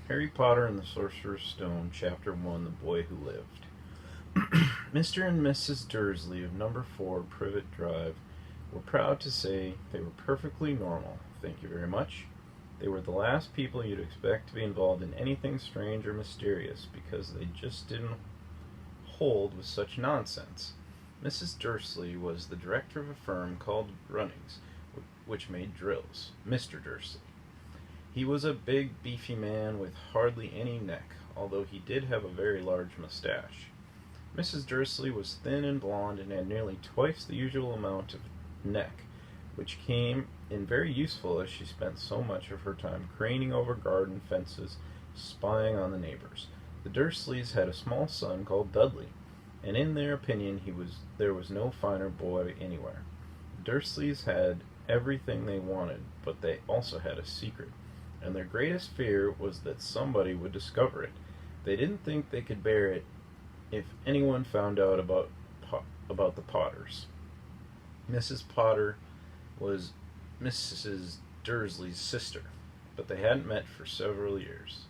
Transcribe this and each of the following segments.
Harry Potter and the Sorcerer's Stone, Chapter 1, The Boy Who Lived. Mr. and Mrs. Dursley of Number 4 Privet Drive were proud to say they were perfectly normal. Thank you very much. They were the last people you'd expect to be involved in anything strange or mysterious because they just didn't hold with such nonsense. Mrs. Dursley was the director of a firm called Runnings, which made drills. Mr. Dursley. He was a big, beefy man with hardly any neck, although he did have a very large mustache. Mrs. Dursley was thin and blonde and had nearly twice the usual amount of neck, which came in very useful as she spent so much of her time craning over garden fences, spying on the neighbors. The Dursleys had a small son called Dudley, and in their opinion there was no finer boy anywhere. The Dursleys had everything they wanted, but they also had a secret, and their greatest fear was that somebody would discover it. They didn't think they could bear it if anyone found out about the Potters. Mrs. Potter was Mrs. Dursley's sister, but they hadn't met for several years.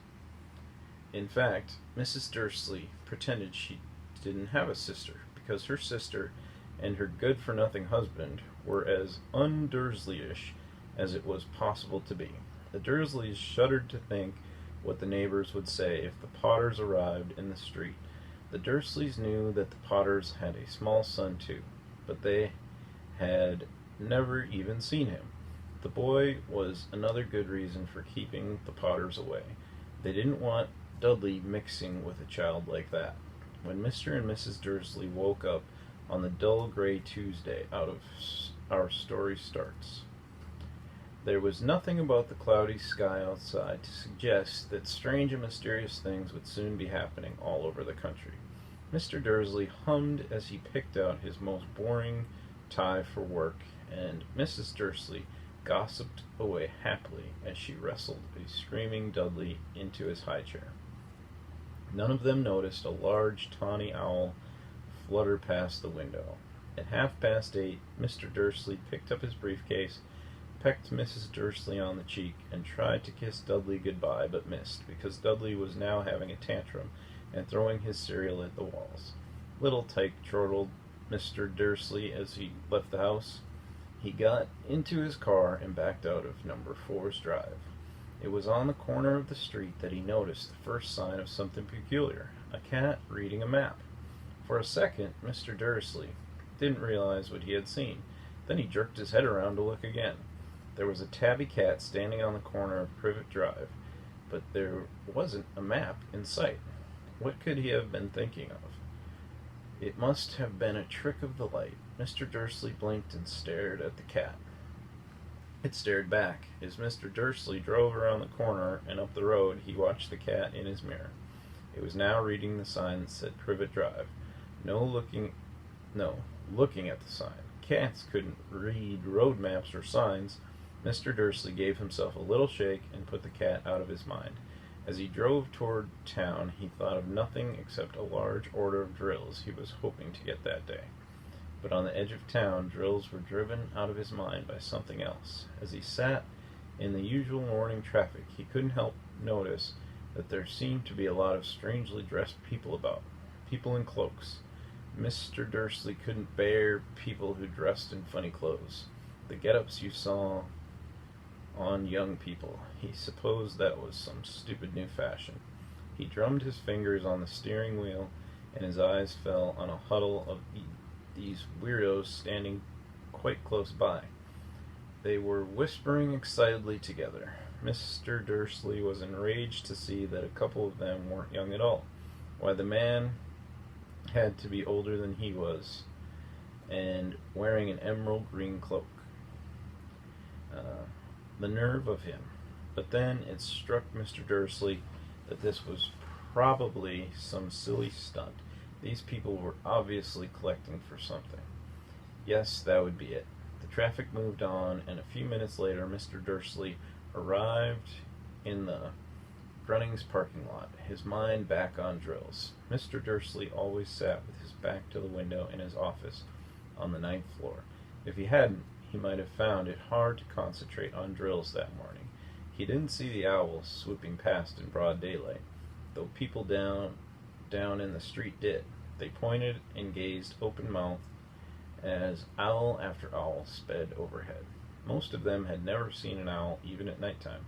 In fact, Mrs. Dursley pretended she didn't have a sister, because her sister and her good-for-nothing husband were as un-Dursleyish as it was possible to be. The Dursleys shuddered to think what the neighbors would say if the Potters arrived in the street. The Dursleys knew that the Potters had a small son too, but they had never even seen him. The boy was another good reason for keeping the Potters away. They didn't want Dudley mixing with a child like that. When Mr. and Mrs. Dursley woke up on the dull gray Tuesday out of our story starts, there was nothing about the cloudy sky outside to suggest that strange and mysterious things would soon be happening all over the country. Mr. Dursley hummed as he picked out his most boring tie for work, and Mrs. Dursley gossiped away happily as she wrestled a screaming Dudley into his high chair. None of them noticed a large tawny owl flutter past the window. At 8:30, Mr. Dursley picked up his briefcase, pecked Mrs. Dursley on the cheek, and tried to kiss Dudley goodbye, but missed, because Dudley was now having a tantrum and throwing his cereal at the walls. "Little tyke," chortled Mr. Dursley as he left the house. He got into his car and backed out of Number 4's drive. It was on the corner of the street that he noticed the first sign of something peculiar, a cat reading a map. For a second, Mr. Dursley didn't realize what he had seen. Then he jerked his head around to look again. There was a tabby cat standing on the corner of Privet Drive, but there wasn't a map in sight. What could he have been thinking of? It must have been a trick of the light. Mr. Dursley blinked and stared at the cat. It stared back. As Mr. Dursley drove around the corner and up the road, he watched the cat in his mirror. It was now reading the sign that said Privet Drive. Looking at the sign. Cats couldn't read road maps or signs. Mr. Dursley gave himself a little shake and put the cat out of his mind. As he drove toward town, he thought of nothing except a large order of drills he was hoping to get that day. But on the edge of town, drills were driven out of his mind by something else. As he sat in the usual morning traffic, he couldn't help notice that there seemed to be a lot of strangely dressed people about, people in cloaks. Mr. Dursley couldn't bear people who dressed in funny clothes, the get-ups you saw on young people. He supposed that was some stupid new fashion. He drummed his fingers on the steering wheel, and his eyes fell on a huddle of these weirdos standing quite close by. They were whispering excitedly together. Mr. Dursley was enraged to see that a couple of them weren't young at all. Why, the man had to be older than he was, and wearing an emerald green cloak. The nerve of him. But then it struck Mr. Dursley that this was probably some silly stunt. These people were obviously collecting for something. Yes, that would be it. The traffic moved on, and a few minutes later Mr. Dursley arrived in the Grunnings parking lot, his mind back on drills. Mr. Dursley always sat with his back to the window in his office on the 9th floor. If he hadn't, he might have found it hard to concentrate on drills that morning. He didn't see the owls swooping past in broad daylight, though people down in the street did. They pointed and gazed open-mouthed as owl after owl sped overhead. Most of them had never seen an owl even at night time.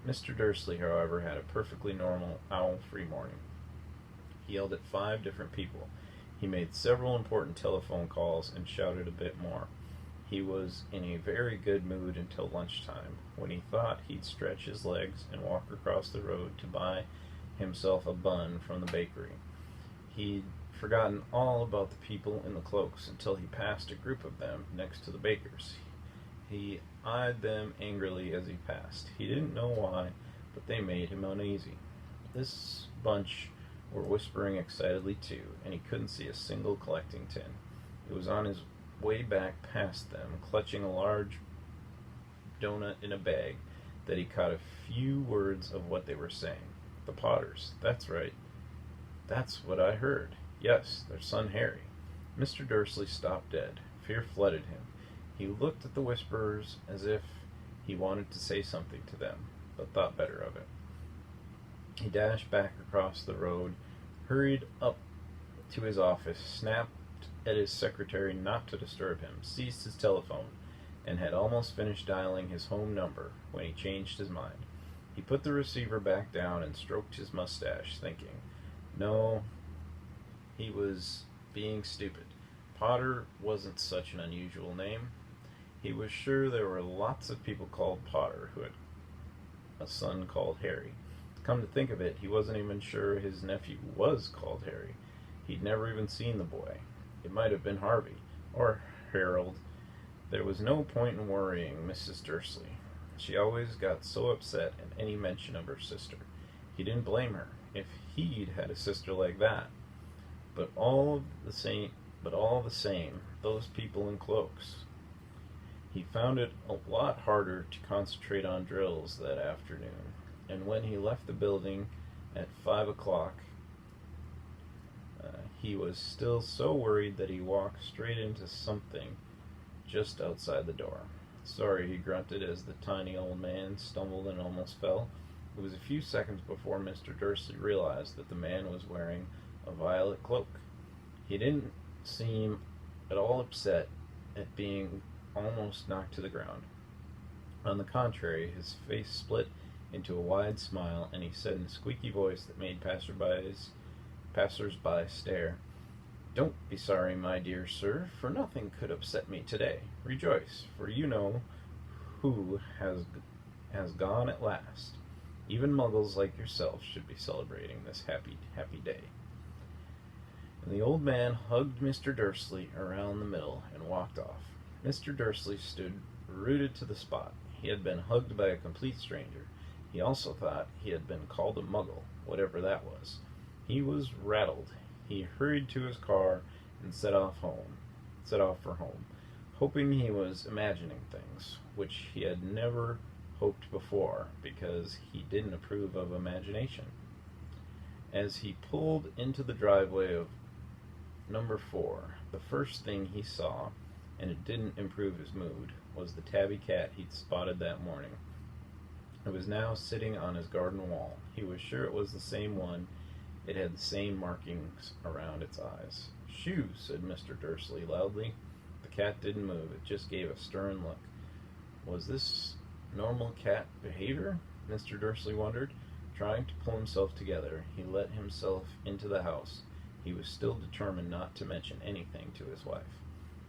Mr. Dursley, however, had a perfectly normal owl-free morning. He yelled at 5 different people. He made several important telephone calls and shouted a bit more. He was in a very good mood until lunchtime, when he thought he'd stretch his legs and walk across the road to buy himself a bun from the bakery. He'd forgotten all about the people in the cloaks until he passed a group of them next to the baker's. He eyed them angrily as he passed. He didn't know why, but they made him uneasy. This bunch were whispering excitedly too, and he couldn't see a single collecting tin. He was on his way back past them, clutching a large donut in a bag, that he caught a few words of what they were saying. The Potters, that's right. That's what I heard. Yes, their son Harry. Mr. Dursley stopped dead. Fear flooded him. He looked at the whisperers as if he wanted to say something to them, but thought better of it. He dashed back across the road, hurried up to his office, snapped at his secretary not to disturb him, seized his telephone, and had almost finished dialing his home number when he changed his mind. He put the receiver back down and stroked his mustache, thinking, no, he was being stupid. Potter wasn't such an unusual name. He was sure there were lots of people called Potter who had a son called Harry. Come to think of it, he wasn't even sure his nephew was called Harry. He'd never even seen the boy. It might have been Harvey, or Harold. There was no point in worrying Mrs. Dursley. She always got so upset at any mention of her sister. He didn't blame her, if he'd had a sister like that. But all the same, those people in cloaks. He found it a lot harder to concentrate on drills that afternoon, and when he left the building at 5 o'clock, he was still so worried that he walked straight into something just outside the door. Sorry, he grunted as the tiny old man stumbled and almost fell. It was a few seconds before Mr. Dursley realized that the man was wearing a violet cloak. He didn't seem at all upset at being almost knocked to the ground. On the contrary, his face split into a wide smile, and he said in a squeaky voice that made passers-by stare, "Don't be sorry, my dear sir, for nothing could upset me today. Rejoice, for you know who has gone at last. Even muggles like yourself should be celebrating this happy, happy day." And the old man hugged Mr. Dursley around the middle and walked off. Mr. Dursley stood rooted to the spot. He had been hugged by a complete stranger. He also thought he had been called a muggle, whatever that was. He was rattled. He hurried to his car and set off for home, hoping he was imagining things, which he had never hoped before, because he didn't approve of imagination. As he pulled into the driveway of number 4, the first thing he saw, and it didn't improve his mood, was the tabby cat he'd spotted that morning. It was now sitting on his garden wall. He was sure it was the same one. It had the same markings around its eyes. "Shoo!" said Mr. Dursley loudly. The cat didn't move. It just gave a stern look. Was this normal cat behavior? Mr. Dursley wondered. Trying to pull himself together, he let himself into the house. He was still determined not to mention anything to his wife.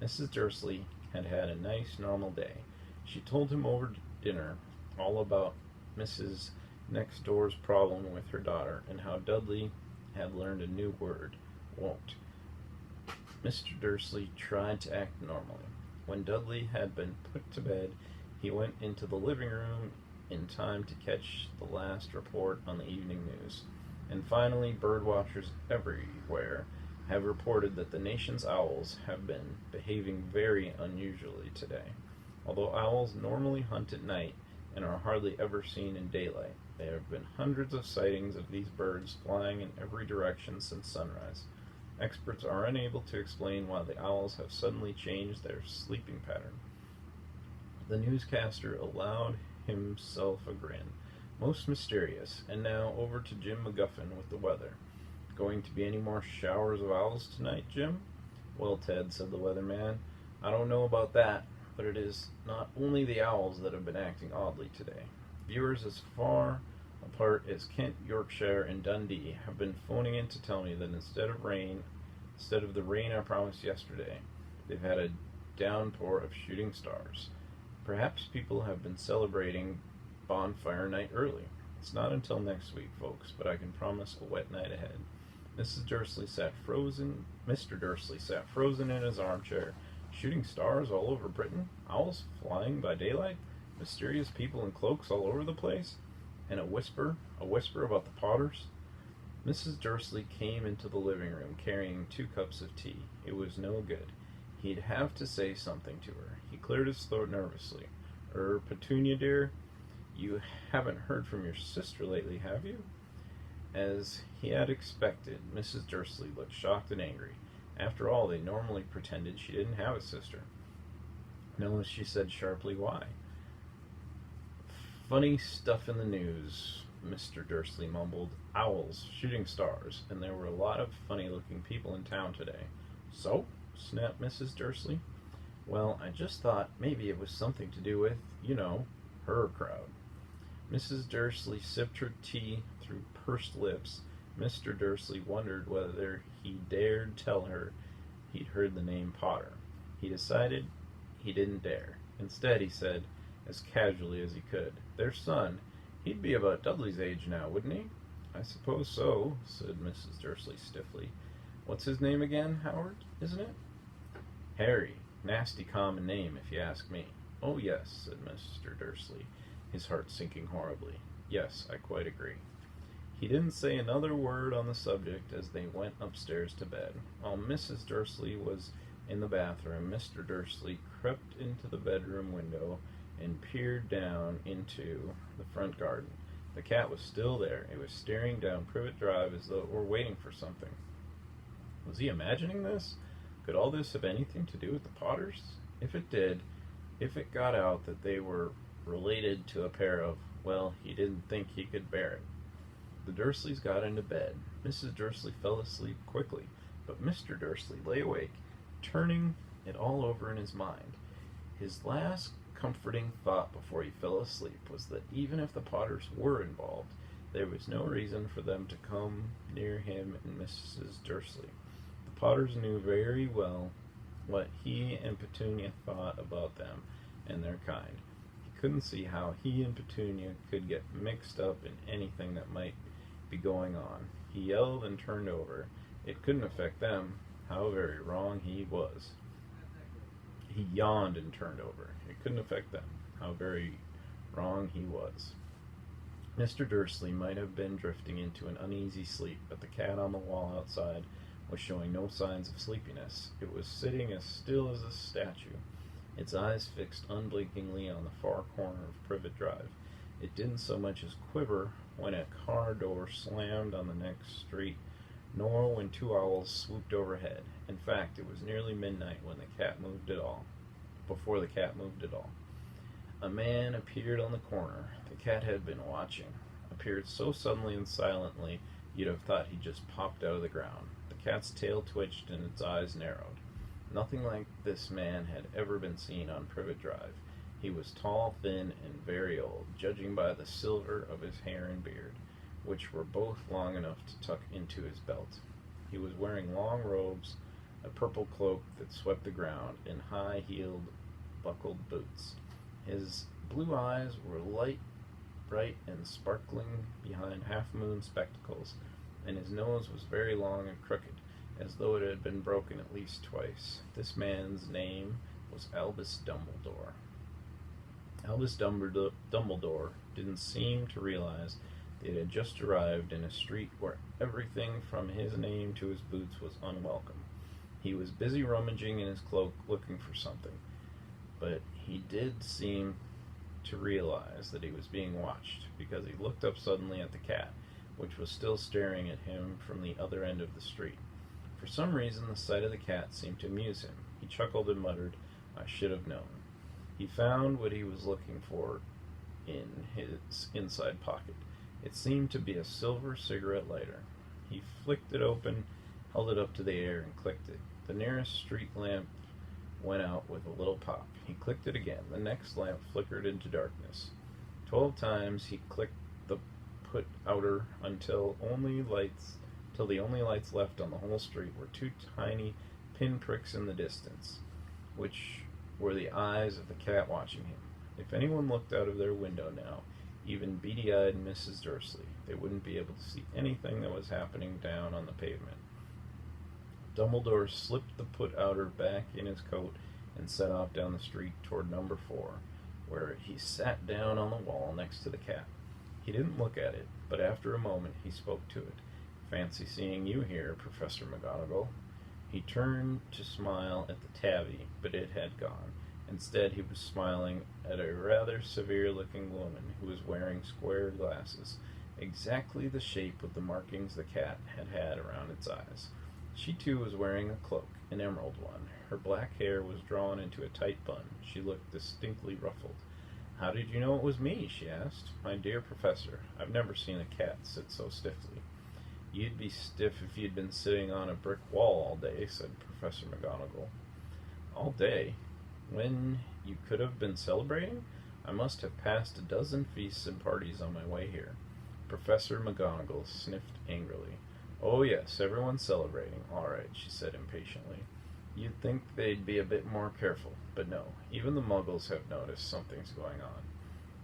Mrs. Dursley had had a nice, normal day. She told him over dinner all about Mrs. Next Door's problem with her daughter, and how Dudley had learned a new word, won't. Mr. Dursley tried to act normally. When Dudley had been put to bed, he went into the living room in time to catch the last report on the evening news. And finally, bird watchers everywhere have reported that the nation's owls have been behaving very unusually today. Although owls normally hunt at night and are hardly ever seen in daylight, there have been hundreds of sightings of these birds flying in every direction since sunrise. Experts are unable to explain why the owls have suddenly changed their sleeping pattern. The newscaster allowed himself a grin. Most mysterious. And now over to Jim McGuffin with the weather. Going to be any more showers of owls tonight, Jim? Well, Ted, said the weatherman, I don't know about that, but it is not only the owls that have been acting oddly today. Viewers as far apart as Kent, Yorkshire, and Dundee have been phoning in to tell me that instead of the rain I promised yesterday, they've had a downpour of shooting stars. Perhaps people have been celebrating bonfire night early. It's not until next week, folks, but I can promise a wet night ahead. Mr. Dursley sat frozen in his armchair. Shooting stars all over Britain, owls flying by daylight, mysterious people in cloaks all over the place, and a whisper about the Potters. Mrs. Dursley came into the living room carrying 2 cups of tea. It was no good. He'd have to say something to her. He cleared his throat nervously. Petunia, dear, you haven't heard from your sister lately, have you? As he had expected, Mrs. Dursley looked shocked and angry. After all, they normally pretended she didn't have a sister. No, she said sharply, why? Funny stuff in the news, Mr. Dursley mumbled. Owls, shooting stars, and there were a lot of funny-looking people in town today. So? Snapped Mrs. Dursley. Well, I just thought maybe it was something to do with, her crowd. Mrs. Dursley sipped her tea through pursed lips. Mr. Dursley wondered whether he dared tell her he'd heard the name Potter. He decided he didn't dare. Instead, he said, as casually as he could, their son, he'd be about Dudley's age now, wouldn't he? I suppose so, said Mrs. Dursley stiffly. What's his name again, Howard, isn't it? Harry. Nasty common name, if you ask me. Oh, yes, said Mr. Dursley, his heart sinking horribly. Yes, I quite agree. He didn't say another word on the subject as they went upstairs to bed. While Mrs. Dursley was in the bathroom, Mr. Dursley crept into the bedroom window and peered down into the front garden. The cat was still there. It was staring down Privet Drive as though it were waiting for something. Was he imagining this? Could all this have anything to do with the Potters? If it did, if it got out that they were related to a pair of, well, he didn't think he could bear it. The Dursleys got into bed. Mrs. Dursley fell asleep quickly, but Mr. Dursley lay awake, turning it all over in his mind. His last comforting thought before he fell asleep was that even if the Potters were involved, there was no reason for them to come near him and Mrs. Dursley. The Potters knew very well what he and Petunia thought about them and their kind. He couldn't see how he and Petunia could get mixed up in anything that might be going on. He yelled and turned over. It couldn't affect them. How very wrong he was. He yawned and turned over. It couldn't affect them. How very wrong he was. Mr. Dursley might have been drifting into an uneasy sleep, but the cat on the wall outside was showing no signs of sleepiness. It was sitting as still as a statue, its eyes fixed unblinkingly on the far corner of Privet Drive. It didn't so much as quiver when a car door slammed on the next street, nor when 2 owls swooped overhead. In fact, it was nearly midnight when the cat moved at all. Before the cat moved at all. A man appeared on the corner. The cat had been watching. Appeared so suddenly and silently, you'd have thought he just popped out of the ground. The cat's tail twitched and its eyes narrowed. Nothing like this man had ever been seen on Privet Drive. He was tall, thin, and very old, judging by the silver of his hair and beard, which were both long enough to tuck into his belt. He was wearing long robes, a purple cloak that swept the ground, and high-heeled, buckled boots. His blue eyes were light, bright, and sparkling behind half-moon spectacles, and his nose was very long and crooked, as though it had been broken at least twice. This man's name was Albus Dumbledore. Albus Dumbledore didn't seem to realize that he had just arrived in a street where everything from his name to his boots was unwelcome. He was busy rummaging in his cloak looking for something, but he did seem to realize that he was being watched, because he looked up suddenly at the cat, which was still staring at him from the other end of the street. For some reason, the sight of the cat seemed to amuse him. He chuckled and muttered, I should have known. He found what he was looking for in his inside pocket. It seemed to be a silver cigarette lighter. He flicked it open, held it up to the air, and clicked it. The nearest street lamp went out with a little pop. He clicked it again. The next lamp flickered into darkness. 12 times he clicked the put outer until the only lights left on the whole street were two tiny pinpricks in the distance, which were the eyes of the cat watching him. If anyone looked out of their window now, even beady-eyed Mrs. Dursley, they wouldn't be able to see anything that was happening down on the pavement. Dumbledore slipped the put-outer back in his coat and set off down the street toward number 4, where he sat down on the wall next to the cat. He didn't look at it, but after a moment he spoke to it. "Fancy seeing you here, Professor McGonagall." He turned to smile at the tabby, but it had gone. Instead, he was smiling at a rather severe-looking woman who was wearing square glasses, exactly the shape of the markings the cat had had around its eyes. She, too, was wearing a cloak, an emerald one. Her black hair was drawn into a tight bun. She looked distinctly ruffled. "How did you know it was me?" she asked. "My dear Professor, I've never seen a cat sit so stiffly." "You'd be stiff if you'd been sitting on a brick wall all day," said Professor McGonagall. "All day? When you could have been celebrating? I must have passed a dozen feasts and parties on my way here." Professor McGonagall sniffed angrily. "Oh yes, everyone's celebrating, all right," she said impatiently. "You'd think they'd be a bit more careful, but no, even the Muggles have noticed something's going on.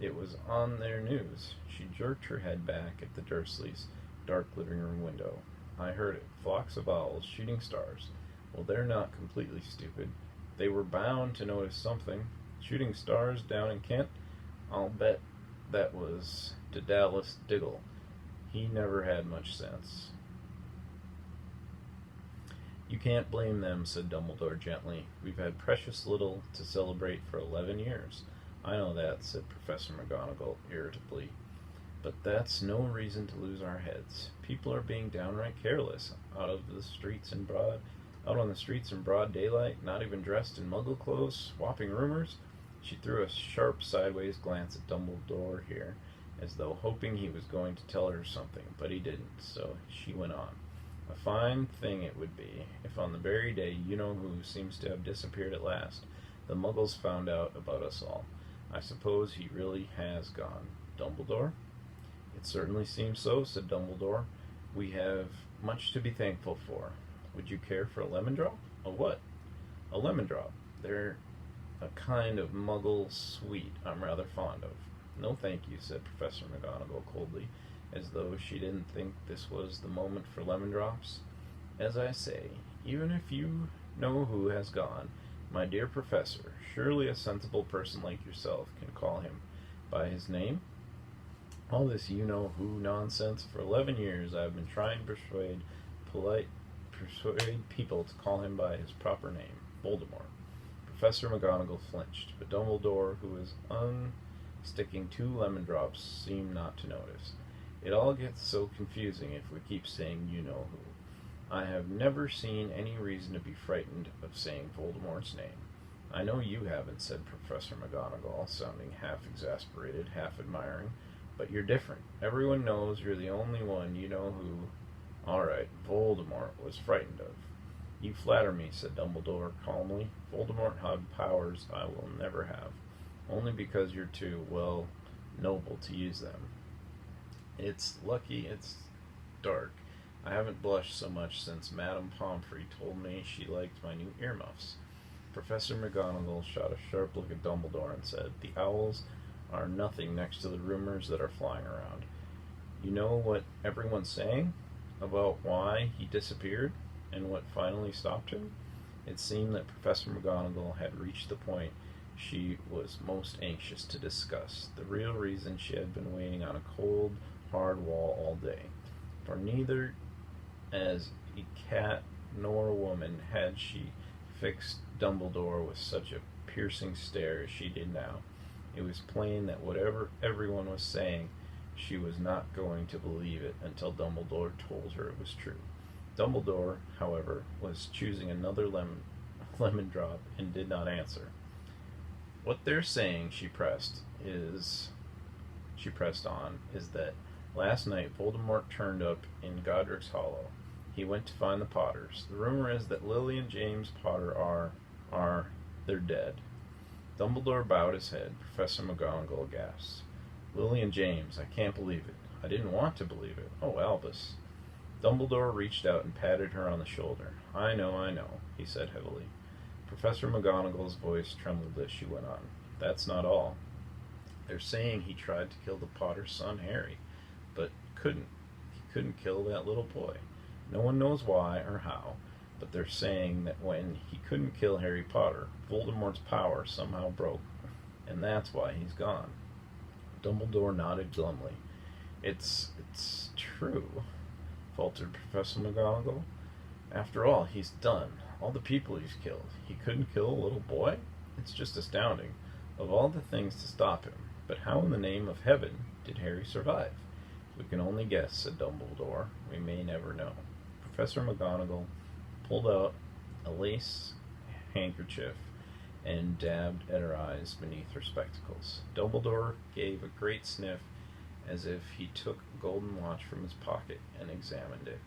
It was on their news." She jerked her head back at the Dursleys' dark living room window. "I heard it. Flocks of owls shooting stars. Well, they're not completely stupid. They were bound to notice something. Shooting stars down in Kent? I'll bet that was Daedalus Diggle. He never had much sense." "You can't blame them," said Dumbledore gently. "We've had precious little to celebrate for 11 years. "I know that," said Professor McGonagall irritably. "But that's no reason to lose our heads. People are being downright careless, out on the streets in broad daylight, not even dressed in Muggle clothes, swapping rumors." She threw a sharp sideways glance at Dumbledore here, as though hoping he was going to tell her something, but he didn't, so she went on. "A fine thing it would be if on the very day you-know-who seems to have disappeared at last, the Muggles found out about us all. I suppose he really has gone, Dumbledore?" "It certainly seems so," said Dumbledore. "We have much to be thankful for. Would you care for a lemon drop?" "A what?" "A lemon drop. They're a kind of Muggle sweet I'm rather fond of." "No, thank you," said Professor McGonagall coldly, as though she didn't think this was the moment for lemon drops. "As I say, even if you know who has gone, my dear Professor, surely a sensible person like yourself can call him by his name? All this you-know-who nonsense, for 11 years I have been trying to persuade people to call him by his proper name, Voldemort." Professor McGonagall flinched, but Dumbledore, who was unsticking 2 lemon drops, seemed not to notice. "It all gets so confusing if we keep saying you-know-who. I have never seen any reason to be frightened of saying Voldemort's name." "I know you haven't," said Professor McGonagall, sounding half exasperated, half admiring. "But you're different. Everyone knows you're the only one you-know-who, all right, Voldemort was frightened of." "You flatter me," said Dumbledore calmly. "Voldemort had powers I will never have, only because you're too, well, noble to use them. It's lucky it's dark. I haven't blushed so much since Madame Pomfrey told me she liked my new earmuffs." Professor McGonagall shot a sharp look at Dumbledore and said, "The owls are nothing next to the rumors that are flying around. You know what everyone's saying about why he disappeared and what finally stopped him?" It seemed that Professor McGonagall had reached the point she was most anxious to discuss, the real reason she had been waiting on a cold, hard wall all day. For neither as a cat nor a woman had she fixed Dumbledore with such a piercing stare as she did now. It was plain that whatever everyone was saying, she was not going to believe it until Dumbledore told her it was true. Dumbledore, however, was choosing another lemon drop and did not answer. "What they're saying," she pressed, "is she pressed on, is that last night Voldemort turned up in Godric's Hollow. He went to find the Potters. The rumor is that Lily and James Potter they're dead. Dumbledore bowed his head. Professor McGonagall gasped. Lily and James, I can't believe it. I didn't want to believe it. Oh, Albus. Dumbledore reached out and patted her on the shoulder. I know, he said heavily. Professor McGonagall's voice trembled as she went on. That's not all. They're saying he tried to kill the Potter's son, Harry, but couldn't. He couldn't kill that little boy. No one knows why or how, but they're saying that when he couldn't kill Harry Potter, Voldemort's power somehow broke, and that's why he's gone. Dumbledore nodded glumly. It's true, faltered Professor McGonagall. After all he's done, all the people he's killed, he couldn't kill a little boy? It's just astounding. Of all the things to stop him, but how in the name of heaven did Harry survive? We can only guess, said Dumbledore. We may never know. Professor McGonagall pulled out a lace handkerchief and dabbed at her eyes beneath her spectacles. Dumbledore gave a great sniff as if he took a golden watch from his pocket and examined it.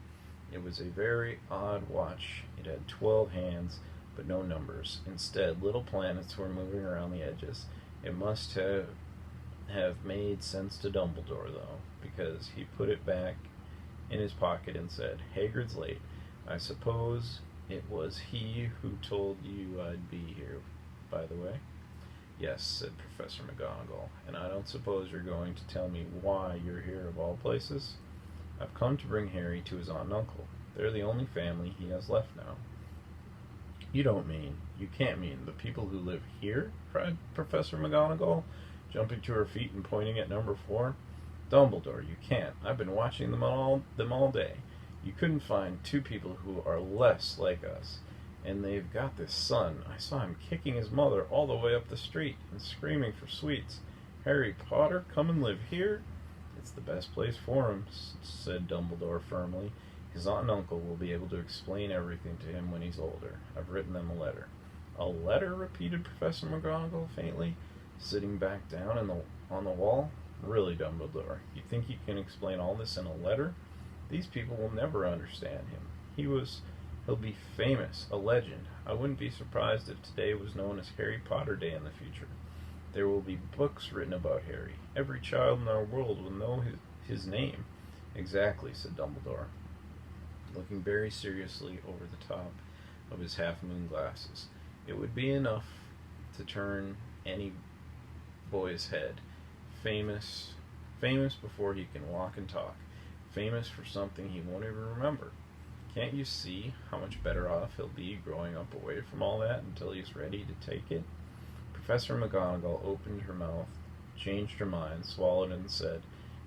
It was a very odd watch. It had 12 hands, but no numbers. Instead, little planets were moving around the edges. It must have made sense to Dumbledore, though, because he put it back in his pocket and said, Hagrid's late. I suppose it was he who told you I'd be here, by the way. Yes, said Professor McGonagall, and I don't suppose you're going to tell me why you're here of all places? I've come to bring Harry to his aunt and uncle. They're the only family he has left now. You can't mean the people who live here? Cried Professor McGonagall, jumping to her feet and pointing at number 4. Dumbledore, you can't. I've been watching them all day. You couldn't find two people who are less like us. And they've got this son. I saw him kicking his mother all the way up the street and screaming for sweets. Harry Potter, come and live here? It's the best place for him, said Dumbledore firmly. His aunt and uncle will be able to explain everything to him when he's older. I've written them a letter. A letter? Repeated Professor McGonagall faintly, sitting back down on the wall. Really, Dumbledore, you think you can explain all this in a letter? These people will never understand him. He'll be famous, a legend. I wouldn't be surprised if today was known as Harry Potter Day in the future. There will be books written about Harry. Every child in our world will know his name. Exactly, said Dumbledore, looking very seriously over the top of his half-moon glasses. It would be enough to turn any boy's head. Famous before he can walk and talk. Famous for something he won't even remember. Can't you see how much better off he'll be growing up away from all that until he's ready to take it? Professor McGonagall opened her mouth, changed her mind, swallowed, and said,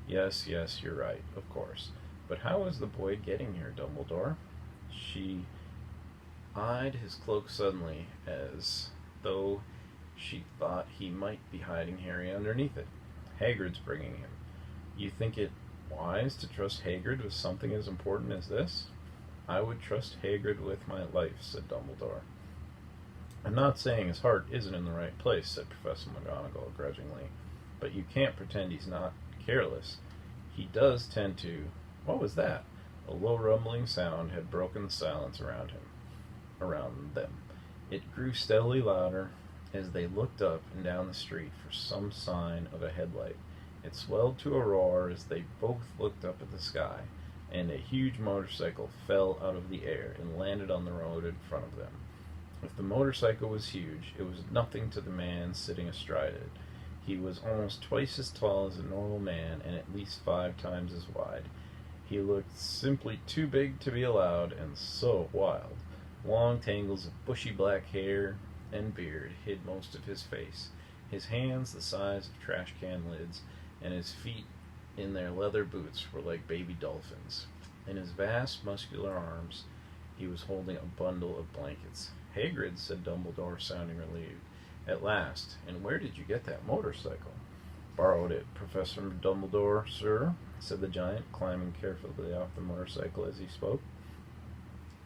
Yes, you're right, of course. But how is the boy getting here, Dumbledore? She eyed his cloak suddenly, as though she thought he might be hiding Harry underneath it. Hagrid's bringing him. You think it wise to trust Hagrid with something as important as this? I would trust Hagrid with my life, said Dumbledore. I'm not saying his heart isn't in the right place, said Professor McGonagall grudgingly, but you can't pretend he's not careless. He does tend to... What was that? A low rumbling sound had broken the silence around them. It grew steadily louder as they looked up and down the street for some sign of a headlight. It swelled to a roar as they both looked up at the sky, and a huge motorcycle fell out of the air and landed on the road in front of them. If the motorcycle was huge, it was nothing to the man sitting astride it. He was almost twice as tall as a normal man and at least 5 times as wide. He looked simply too big to be allowed and so wild. Long tangles of bushy black hair and beard hid most of his face. His hands, the size of trash can lids, and his feet in their leather boots were like baby dolphins. In his vast, muscular arms, he was holding a bundle of blankets. Hagrid, said Dumbledore, sounding relieved. At last. And where did you get that motorcycle? Borrowed it, Professor Dumbledore, sir, said the giant, climbing carefully off the motorcycle as he spoke.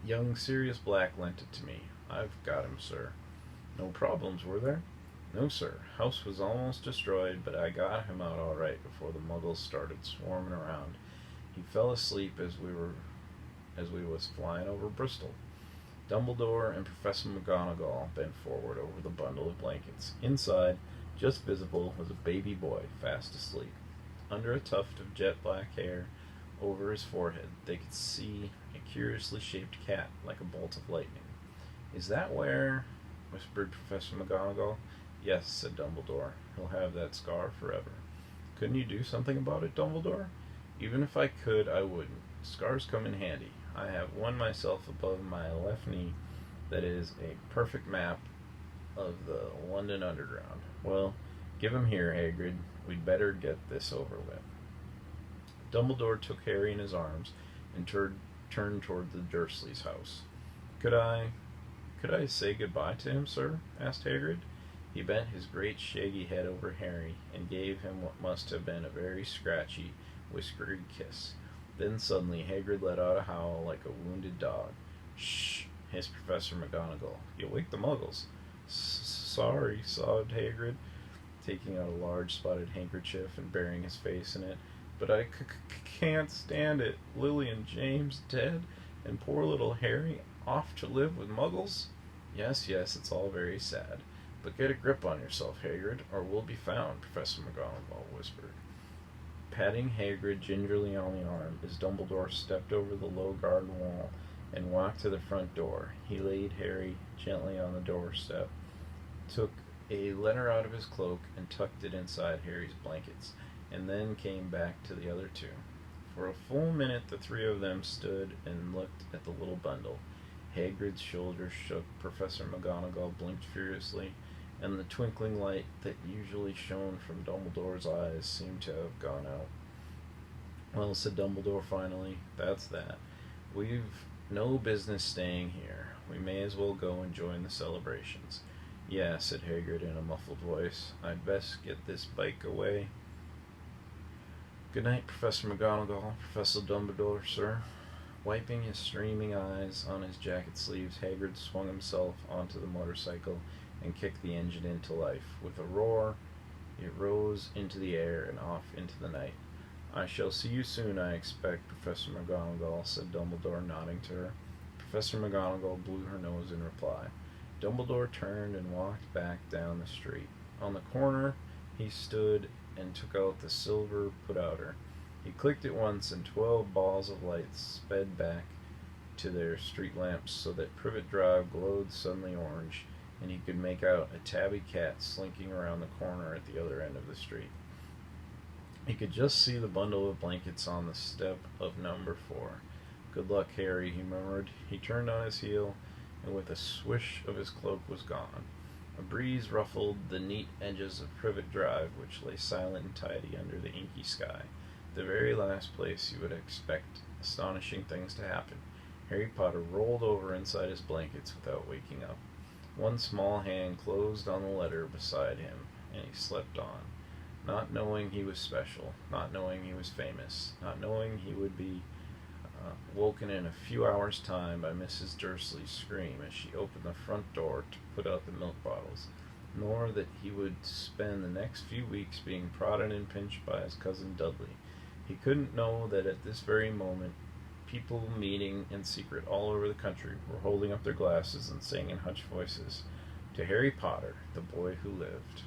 Young Sirius Black lent it to me. I've got him, sir. No problems, were there? No, sir. House was almost destroyed, but I got him out all right before the muggles started swarming around. He fell asleep as we was flying over Bristol. Dumbledore and Professor McGonagall bent forward over the bundle of blankets. Inside, just visible, was a baby boy fast asleep. Under a tuft of jet black hair over his forehead, they could see a curiously shaped cat like a bolt of lightning. Is that where? Whispered Professor McGonagall. Yes, said Dumbledore. He'll have that scar forever. Couldn't you do something about it, Dumbledore? Even if I could, I wouldn't. Scars come in handy. I have one myself above my left knee that is a perfect map of the London Underground. Well, give him here, Hagrid. We'd better get this over with. Dumbledore took Harry in his arms and turned toward the Dursleys' house. Could I say goodbye to him, sir? Asked Hagrid. He bent his great shaggy head over Harry and gave him what must have been a very scratchy, whispery kiss. Then suddenly Hagrid let out a howl like a wounded dog. Shh! Hissed Professor McGonagall. You'll wake the muggles. Sorry, sobbed Hagrid, taking out a large spotted handkerchief and burying his face in it. But I can't stand it. Lily and James dead, and poor little Harry off to live with muggles? Yes, it's all very sad. But get a grip on yourself, Hagrid, or we'll be found, Professor McGonagall whispered, patting Hagrid gingerly on the arm as Dumbledore stepped over the low garden wall and walked to the front door. He laid Harry gently on the doorstep, took a letter out of his cloak and tucked it inside Harry's blankets, and then came back to the other two. For a full minute the three of them stood and looked at the little bundle. Hagrid's shoulders shook, Professor McGonagall blinked furiously, and the twinkling light that usually shone from Dumbledore's eyes seemed to have gone out. Well, said Dumbledore finally, that's that. We've no business staying here. We may as well go and join the celebrations. Yeah, said Hagrid in a muffled voice. I'd best get this bike away. Good night, Professor McGonagall, Professor Dumbledore, sir. Wiping his streaming eyes on his jacket sleeves, Hagrid swung himself onto the motorcycle and kicked the engine into life. With a roar, it rose into the air and off into the night. I shall see you soon, I expect, Professor McGonagall, said Dumbledore, nodding to her. Professor McGonagall blew her nose in reply. Dumbledore turned and walked back down the street. On the corner, he stood and took out the silver put-outer. He clicked it once, and 12 balls of light sped back to their street lamps so that Privet Drive glowed suddenly orange, and he could make out a tabby cat slinking around the corner at the other end of the street. He could just see the bundle of blankets on the step of number 4. Good luck, Harry, he murmured. He turned on his heel, and with a swish of his cloak was gone. A breeze ruffled the neat edges of Privet Drive, which lay silent and tidy under the inky sky. The very last place you would expect astonishing things to happen. Harry Potter rolled over inside his blankets without waking up. One small hand closed on the letter beside him, and he slept on, not knowing he was special, not knowing he was famous, not knowing he would be woken in a few hours' time by Mrs. Dursley's scream as she opened the front door to put out the milk bottles, nor that he would spend the next few weeks being prodded and pinched by his cousin Dudley. He couldn't know that at this very moment people meeting in secret all over the country were holding up their glasses and saying in hushed voices, "To Harry Potter, the boy who lived."